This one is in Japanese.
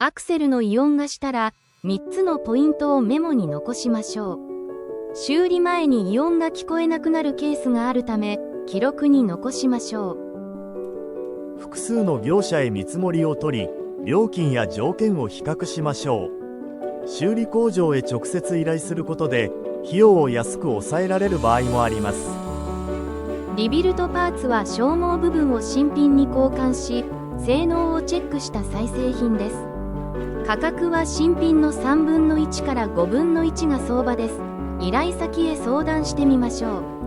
アクセルの異音がしたら、3つのポイントをメモに残しましょう。修理前に異音が聞こえなくなるケースがあるため、記録に残しましょう。複数の業者へ見積もりを取り、料金や条件を比較しましょう。修理工場へ直接依頼することで、費用を安く抑えられる場合もあります。リビルトパーツは消耗部分を新品に交換し、性能をチェックした再製品です。価格は新品の3分の1から5分の1が相場です。依頼先へ相談してみましょう。